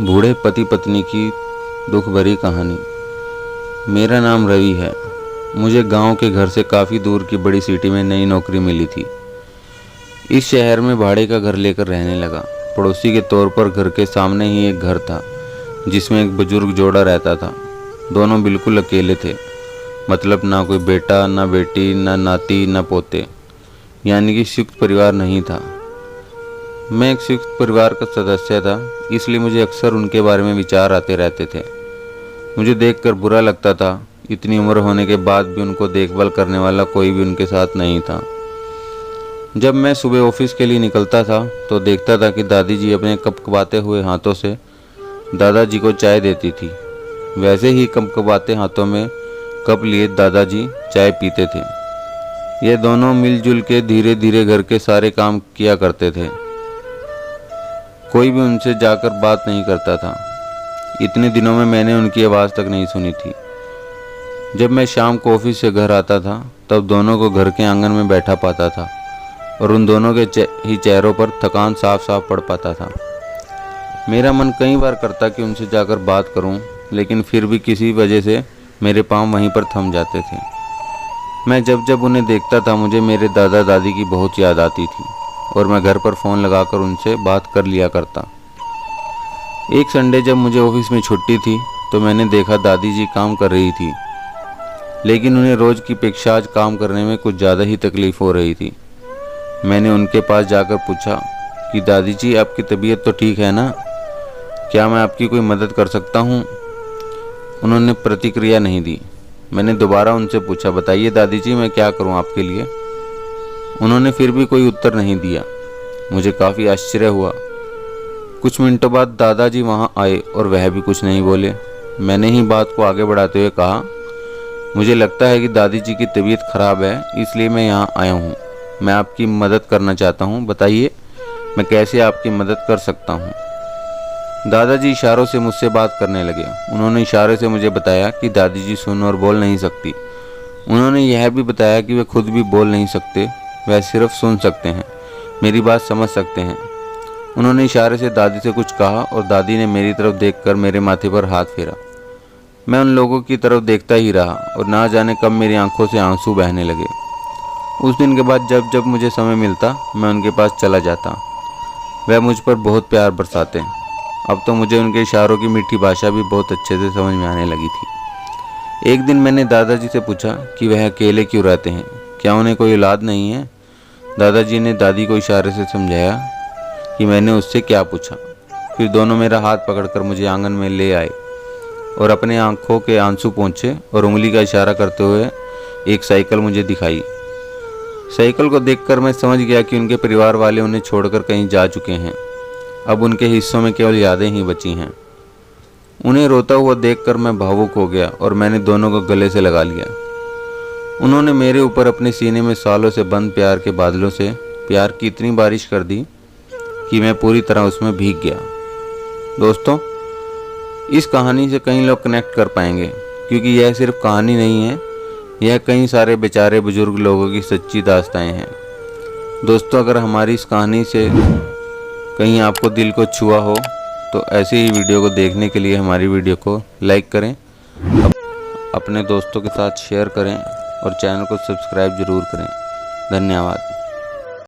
बूढ़े पति पत्नी की दुख भरी कहानी। मेरा नाम रवि है। मुझे गांव के घर से काफ़ी दूर की बड़ी सिटी में नई नौकरी मिली थी। इस शहर में भाड़े का घर लेकर रहने लगा। पड़ोसी के तौर पर घर के सामने ही एक घर था जिसमें एक बुजुर्ग जोड़ा रहता था। दोनों बिल्कुल अकेले थे, मतलब ना कोई बेटा, ना बेटी, ना नाती, ना पोते, यानी कि संयुक्त परिवार नहीं था। मैं एक संयुक्त परिवार का सदस्य था, इसलिए मुझे अक्सर उनके बारे में विचार आते रहते थे। मुझे देखकर बुरा लगता था, इतनी उम्र होने के बाद भी उनको देखभाल करने वाला कोई भी उनके साथ नहीं था। जब मैं सुबह ऑफिस के लिए निकलता था तो देखता था कि दादी जी अपने कपकपाते हुए हाथों से दादाजी को चाय देती थी। वैसे ही कपकपाते हाथों में कप लिए दादाजी चाय पीते थे। ये दोनों मिलजुल के धीरे धीरे घर के सारे काम किया करते थे। कोई भी उनसे जाकर बात नहीं करता था। इतने दिनों में मैंने उनकी आवाज़ तक नहीं सुनी थी। जब मैं शाम को ऑफिस से घर आता था तब दोनों को घर के आंगन में बैठा पाता था और उन दोनों के ही चेहरों पर थकान साफ साफ पड़ पाता था। मेरा मन कई बार करता कि उनसे जाकर बात करूं, लेकिन फिर भी किसी वजह से मेरे पांव वहीं पर थम जाते थे। मैं जब जब उन्हें देखता था मुझे मेरे दादा दादी की बहुत याद आती थी और मैं घर पर फ़ोन लगाकर उनसे बात कर लिया करता। एक संडे जब मुझे ऑफिस में छुट्टी थी तो मैंने देखा दादी जी काम कर रही थी, लेकिन उन्हें रोज़ की अपेक्षा आज काम करने में कुछ ज़्यादा ही तकलीफ़ हो रही थी। मैंने उनके पास जाकर पूछा कि दादी जी, आपकी तबीयत तो ठीक है ना? क्या मैं आपकी कोई मदद कर सकता हूँ? उन्होंने प्रतिक्रिया नहीं दी। मैंने दोबारा उनसे पूछा, बताइए दादी जी, मैं क्या करूँ आपके लिए? उन्होंने फिर भी कोई उत्तर नहीं दिया। मुझे काफ़ी आश्चर्य हुआ। कुछ मिनटों बाद दादाजी वहाँ आए और वह भी कुछ नहीं बोले। मैंने ही बात को आगे बढ़ाते हुए कहा, मुझे लगता है कि दादी जी की तबीयत खराब है, इसलिए मैं यहाँ आया हूँ। मैं आपकी मदद करना चाहता हूँ। बताइए मैं कैसे आपकी मदद कर सकता हूँ? दादाजी इशारों से मुझसे बात करने लगे। उन्होंने इशारे से मुझे बताया कि दादी जी सुन और बोल नहीं सकती। उन्होंने यह भी बताया कि वे खुद भी बोल नहीं सकते, वह सिर्फ सुन सकते हैं, मेरी बात समझ सकते हैं। उन्होंने इशारे से दादी से कुछ कहा और दादी ने मेरी तरफ देखकर मेरे माथे पर हाथ फेरा। मैं उन लोगों की तरफ देखता ही रहा और ना जाने कब मेरी आंखों से आंसू बहने लगे। उस दिन के बाद जब जब मुझे समय मिलता मैं उनके पास चला जाता। वह मुझ पर बहुत प्यार बरसाते। अब तो मुझे उनके इशारों की मीठी भाषा भी बहुत अच्छे से समझ में आने लगी थी। एक दिन मैंने दादाजी से पूछा कि वह अकेले क्यों रहते हैं, क्या उन्हें कोई औलाद नहीं है? दादाजी ने दादी को इशारे से समझाया कि मैंने उससे क्या पूछा। फिर दोनों मेरा हाथ पकड़कर मुझे आंगन में ले आए और अपने आंखों के आंसू पोंछे और उंगली का इशारा करते हुए एक साइकिल मुझे दिखाई। साइकिल को देखकर मैं समझ गया कि उनके परिवार वाले उन्हें छोड़कर कहीं जा चुके हैं। अब उनके हिस्सों में केवल यादें ही बची हैं। उन्हें रोता हुआ देखकर मैं भावुक हो गया और मैंने दोनों को गले से लगा लिया। उन्होंने मेरे ऊपर अपने सीने में सालों से बंद प्यार के बादलों से प्यार की इतनी बारिश कर दी कि मैं पूरी तरह उसमें भीग गया। दोस्तों, इस कहानी से कई लोग कनेक्ट कर पाएंगे, क्योंकि यह सिर्फ कहानी नहीं है, यह कई सारे बेचारे बुजुर्ग लोगों की सच्ची दास्तानें हैं। दोस्तों, अगर हमारी इस कहानी से कहीं आपको दिल को छुआ हो तो ऐसे ही वीडियो को देखने के लिए हमारी वीडियो को लाइक करें, अपने दोस्तों के साथ शेयर करें और चैनल को सब्सक्राइब ज़रूर करें। धन्यवाद।